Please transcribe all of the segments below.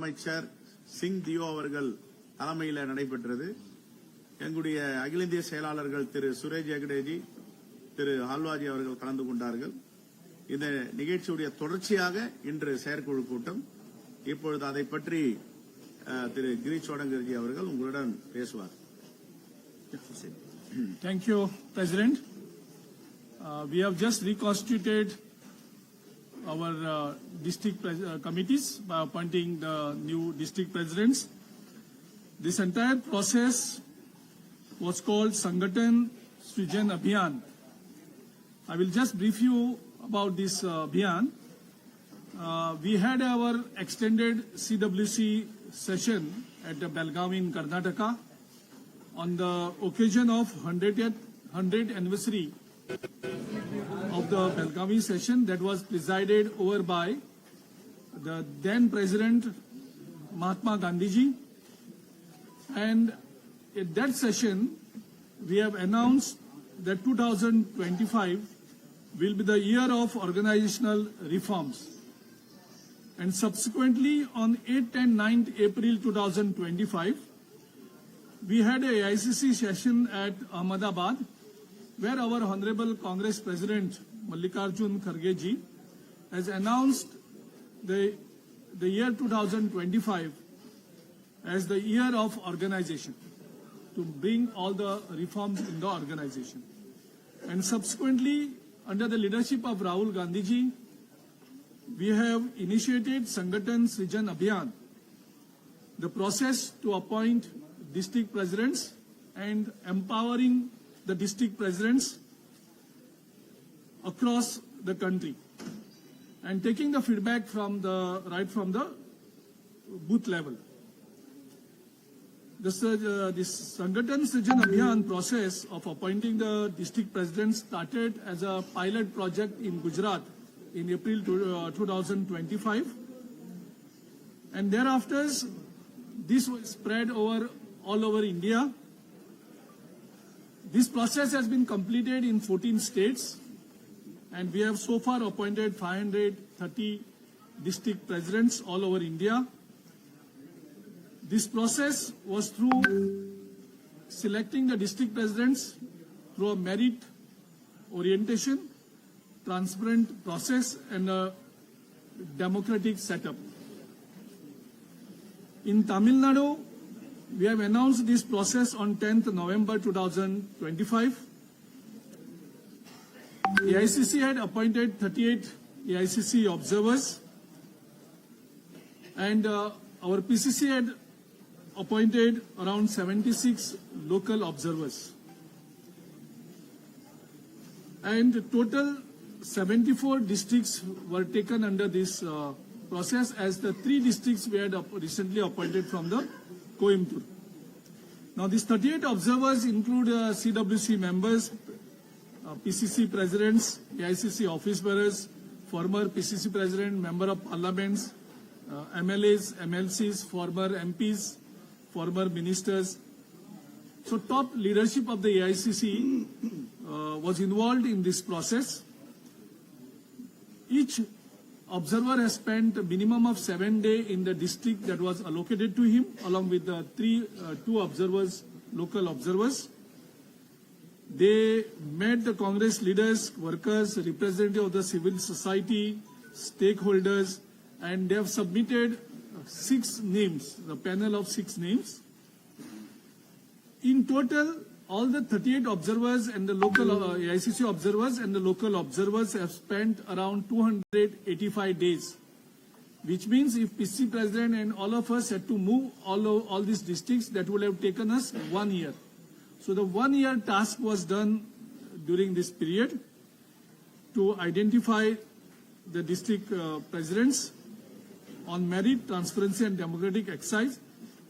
அமைச்சர் சிங் தியோ அவர்கள் தலைமையில் நடைபெற்றது. எங்களுடைய அகில இந்திய செயலாளர்கள் திரு சுரேஷ் ஹெக்டேஜி, திரு ஆல்வாஜி அவர்கள் கலந்து கொண்டார்கள். இந்த நிகழ்ச்சியுடைய தொடர்ச்சியாக இன்று செயற்குழு கூட்டம். இப்பொழுது அதை பற்றி திரு கிரீஷ் சோடங்கர்ஜி அவர்கள் உங்களுடன் பேசுவார். Thank you, President. We have just reconstituted our district committees by appointing the new district presidents. This entire process was called Sangathan Srijan Abhiyan. I will just brief you about this Abhiyan. We had our extended CWC session at the Belgaum in Karnataka on the occasion of 100th anniversary of the Belgaum session that was presided over by the then President Mahatma Gandhiji. And at that session, we have announced that 2025 will be the year of organizational reforms. And subsequently, on 8th and 9th April 2025, we had a AICC session at Ahmedabad, where our Honorable Congress President Mallikarjun Kharge ji has announced the year 2025 as the year of organization, to bring all the reforms in the organization. And subsequently, under the leadership of Rahul Gandhi ji, we have initiated Sangathan Srijan Abhiyan, the process to appoint district presidents and empowering the district presidents across the country, and taking the feedback from right from the booth level. This Sangathan Srijan Abhiyan process of appointing the district presidents started as a pilot project in Gujarat in April 2025, and thereafter this was spread all over India. This process has been completed in 14 states, and we have so far appointed 530 district presidents all over India. This process was through selecting the district presidents through a merit orientation, transparent process, and a democratic setup. In Tamil Nadu, we have announced this process on 10th November 2025. AICC had appointed 38 AICC observers, and our PCC had appointed around 76 local observers. And total 74 districts were taken under this process, as the 3 districts we had recently appointed from the Coimbatore. Now, these 38 observers include CWC members, PCC presidents, AICC office bearers, former PCC president, member of parliaments, MLAs, MLCs, former MPs, former ministers. So, top leadership of the AICC was involved in this process. Each observer has spent a minimum of 7 days in the district that was allocated to him, along with the 2 observers, local observers. They met the Congress leaders, workers, representatives of the civil society, stakeholders, and they have submitted 6 names, the panel of 6 names. In total, all the 38 observers and the local AICC observers and the local observers have spent around 285 days, which means if PCC president and all of us had to move all these districts, that would have taken us 1 year. So the 1 year task was done during this period to identify the district presidents on merit, transparency, and democratic exercise.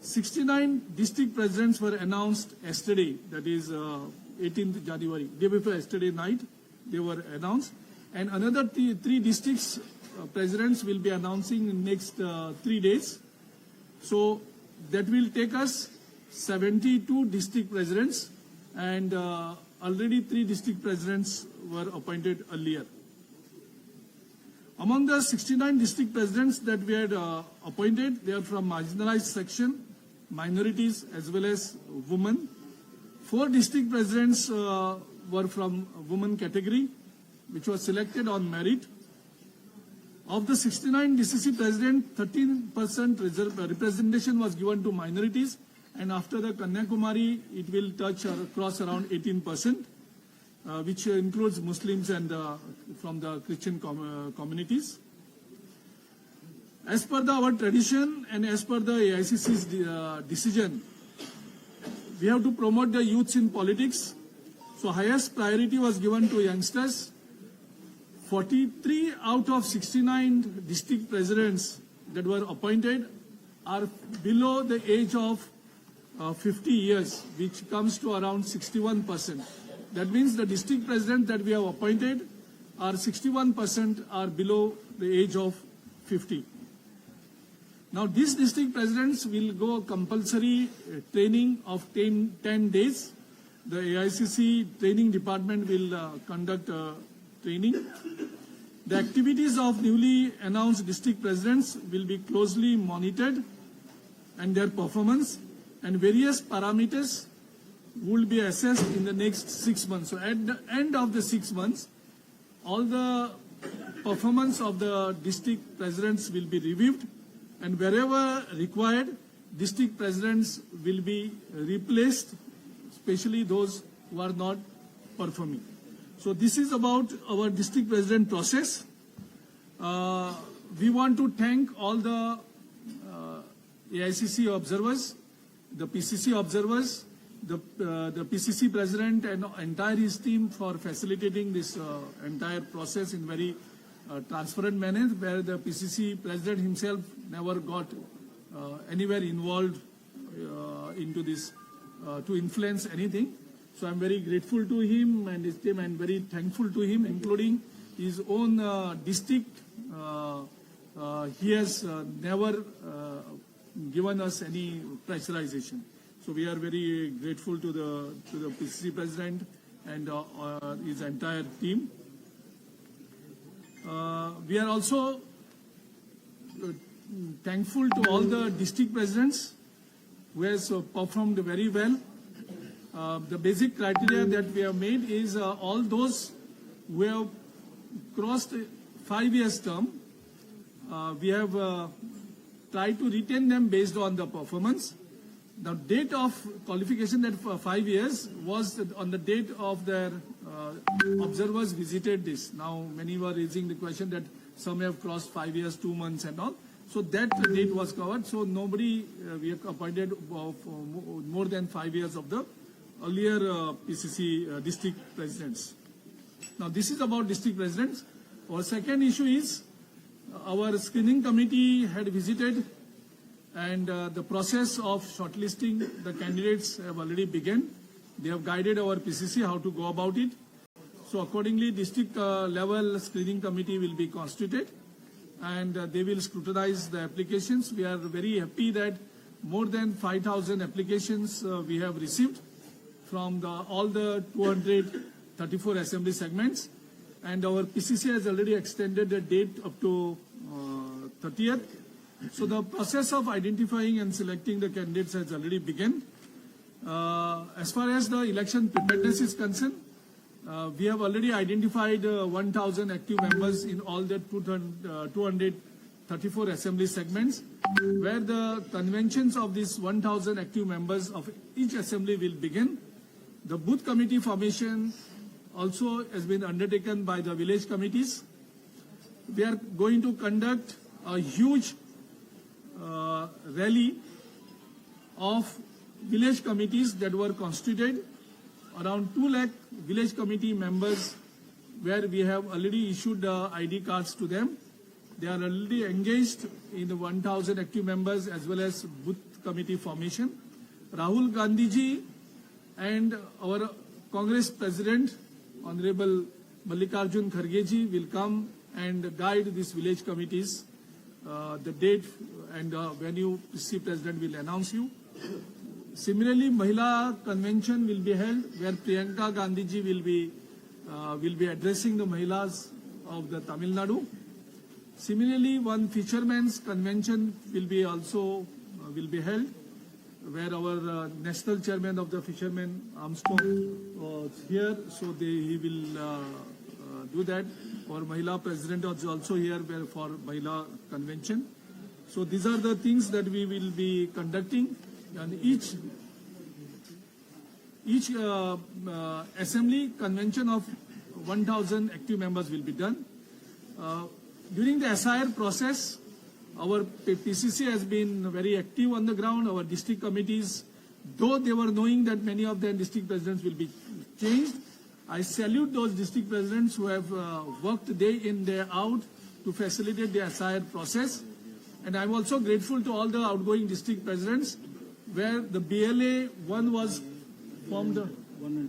69 district presidents were announced yesterday, that is 18th January, day before yesterday night, they were announced. And another 3 districts presidents will be announcing in next 3 days. So that will take us 72 district presidents, and already 3 district presidents were appointed earlier. Among the 69 district presidents that we had appointed, they are from marginalized section, minorities as well as women. 4 district presidents were from women category, which was selected on merit. Of the 69 DCC president, 13% representation was given to minorities, and after the Kanyakumari, it will touch or cross around 18%, which includes Muslims and from the Christian communities. As per our tradition and as per the AICC's decision, we have to promote the youths in politics. So highest priority was given to youngsters. 43 out of 69 district presidents that were appointed are below the age of 50 years, which comes to around 61%. That means the district president that we have appointed are 61% are below the age of 50. Now these district presidents will go compulsory training of 10 days. The AICC training department will conduct training. The activities of newly announced district presidents will be closely monitored and their performance and various parameters will be assessed in the next 6 months. So at the end of the 6 months, all the performance of the district presidents will be reviewed, and wherever required, district presidents will be replaced, especially those who are not performing. So this is about our district president process. We want to thank all the AICC observers, the PCC observers, the PCC president and entire his team for facilitating this entire process in very transparent manner, where the PCC president himself never got anywhere involved into this to influence anything. So I'm very grateful to him and his team, and very thankful to him, including his own district. He has never given us any pressurization. So we are very grateful to the PCC president and his entire team. We are also thankful to all the district presidents who has performed very well. The basic criteria that we have made is all those who have crossed 5 years term, we have tried to retain them based on the performance. The date of qualification that for 5 years was on the date of their observers visited this. Now many were raising the question that some have crossed 5 years, 2 months and all. So that date was covered. So nobody, we have appointed more than 5 years of the earlier PCC district presidents. Now this is about district presidents. Our second issue is our screening committee had visited, and the process of shortlisting the candidates have already begun. They have guided our PCC how to go about it. So accordingly, district level screening committee will be constituted, and they will scrutinize the applications. We are very happy that more than 5,000 applications we have received from all the 234 assembly segments, and our PCC has already extended the date up to 30th. So the process of identifying and selecting the candidates has already begun. As far as the election preparedness is concerned, we have already identified 1,000 active members in all the 234 assembly segments, where the conventions of these 1,000 active members of each assembly will begin. The booth committee formation also has been undertaken by the village committees. We are going to conduct a huge rally of village committees that were constituted, around 2 lakh village committee members, where we have already issued ID cards to them. They are already engaged in the 1,000 active members as well as booth committee formation. Rahul Gandhi ji and our Congress President, Honorable Mallikarjun Kharge ji, will come and guide these village committees. The date and venue, PCC President will announce you. Similarly, Mahila Convention will be held, where Priyanka Gandhi ji will be addressing the Mahilas of the Tamil Nadu. Similarly, one fishermen's convention will be also will be held, where our national chairman of the fishermen Armstrong was here, so he will do that. Our Mahila president is also here for Mahila convention. So these are the things that we will be conducting, and each assembly convention of 1,000 active members will be done. During the SIR process, our PCC has been very active on the ground. Our district committees, though they were knowing that many of their district presidents will be changed, I salute those district presidents who have worked day in, day out to facilitate the SIR process. And I'm also grateful to all the outgoing district presidents, where the BLA 1 was formed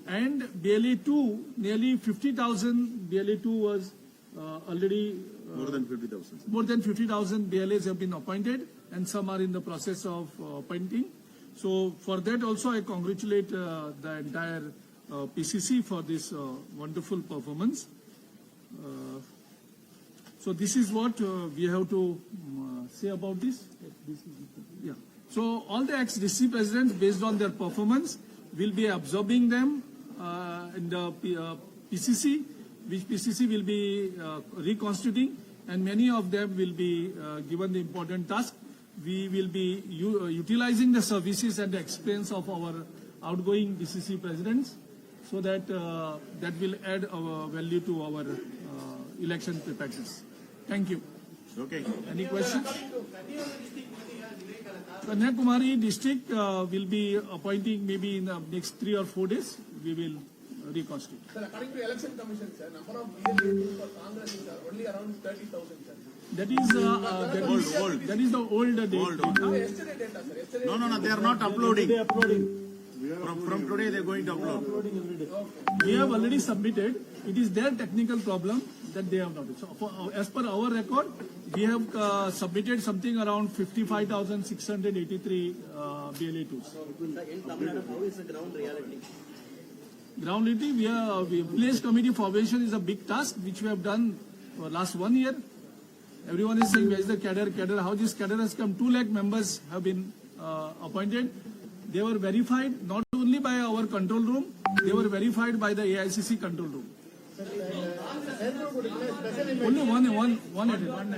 and BLA 2, nearly 50,000 BLA 2 was already More than 50,000. more than 50,000 BLAs have been appointed, and some are in the process of appointing. So for that also I congratulate the entire PCC for this wonderful performance. So this is what we have to say about this. Yeah. So all the ex-district presidents, based on their performance, will be absorbing them in the PCC, which PCC will be reconstituting, and many of them will be given the important task. We will be utilizing the services and the experience of our outgoing DCC presidents, so that that will add our value to our election preparedness. Thank you. Okay. Any questions? Kanyakumari district will be appointing maybe in the next 3 or 4 days. We will reconstitute. Sir, according to election commission, sir, number of BLA for Congress is only around 30,000, sir. That is Old. that is the old date. Now, yesterday data, sir. Yesterday. No, they are not uploading. From today they are going to upload. We have already submitted. It is their technical problem that they have not. So as per our record, we have submitted something around 55,683 BLA2s. In Tamil Nadu, how is the ground reality? Ground reality, place committee formation is a big task which we have done for last 1 year. Everyone is saying, where is the cadre? How this cadre has come? 2 lakh members have been appointed. They were verified not only by our control room, they were verified by the AICC control room. Only one at a time.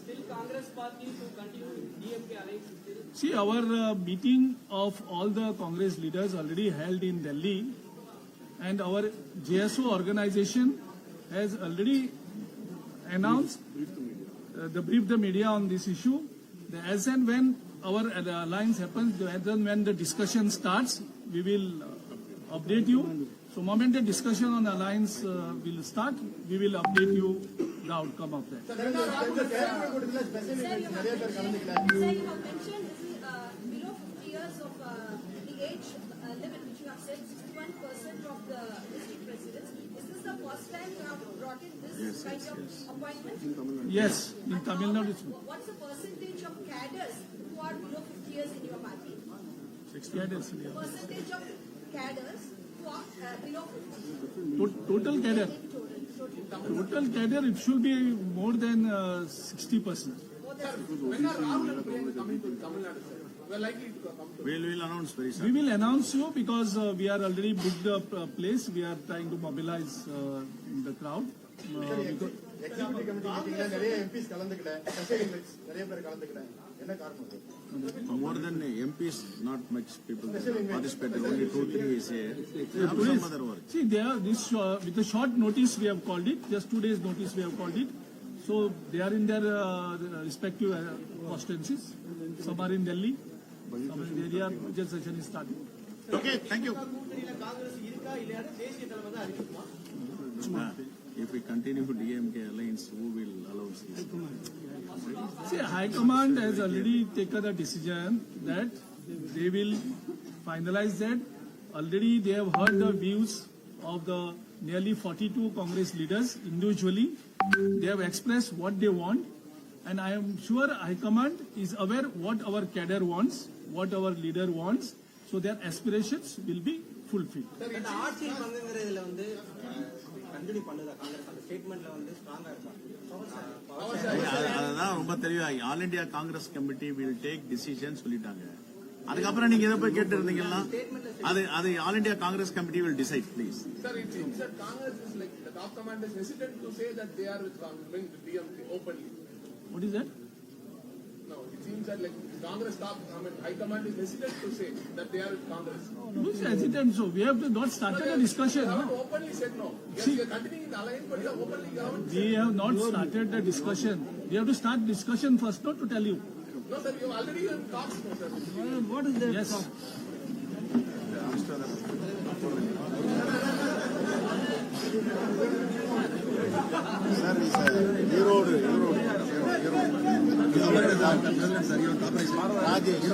Still Congress party to continue DMK alliance still. See, our meeting of all the Congress leaders already held in Delhi, and our JSO organization has already announced, briefed the media on this issue. As and when our alliance happens, as and when the discussion starts, we will update you. So, moment the discussion on alliance will start, we will update you the outcome of that. Sir, Sir, you have mentioned this is below 50 years of the age limit, which you have said 61% of the district presidents. Is this the first time you have brought in this kind of appointment? Yes, in Tamil Nadu. What's the percentage of cadres who are below 50 years in your party? Percentage of cadres who are below 50? Total cadre. Total cadre, it should be more than 60%. when are Rahul and Priyanka coming to Tamil Nadu, sir? We are likely to come to. We will announce very We soon. will announce you because we are already booked the place. We are trying to mobilize the crowd. Because executive committee மீட்டிங்ல நிறைய MPs கலந்துக்கல, நிறைய பேர் கலந்துக்கல. என்ன காரணம்? More than MPs, not much people participated. Only 2-3 is here. They have some other work. see, they are this with a short notice we have called it. Just 2 days notice we have called it. So they are in their respective constituencies. Some are in Delhi. Some are in the area. Just session is starting. Okay, thank you. கூட்டணியில காங்கிரஸ் இருக்கா இல்லையான்னு தேசிய தலைமை தான் அறிவிக்குமா? If we continue to DMK alliance, who will announce this? See, High Command has already taken a decision that they will finalize that. Already they have heard the views of the nearly 42 Congress leaders individually. They have expressed what they want, and I am sure High Command is aware what our cadre wants, what our leader wants, so their aspirations will be fulfilled. அந்த ஆட்சியில் பங்குங்கிறதுல வந்து continue பண்ணுதா காங்கிரஸ் அந்த ஸ்டேட்மெண்ட்ல வந்து ஸ்ட்ராங்கா இருக்கா? அதுதான் ரொம்ப தெளிவா all India Congress committee will take decision சொல்லிட்டாங்க. அதுக்கப்புறம் நீங்க எதை போய் கேட்டு இருந்தீங்கன்னா அது all India Congress committee will decide please. Sir, it seems that Congress is like the top command is hesitant to say that they are with Congress, with DMK openly. What is that? No, it seems that like Congress top, high command is hesitant to say that they are with Congress. Looks hesitant, so we have not started a discussion. They No? haven't openly said no. Yes, See- they are continuing in the alliance, but they are openly government. We have not started the discussion. We have to start discussion first, not to tell you. No, sir, you already in talks, no, sir. What is that? Yes. Sir Erode Rajesh Rajesh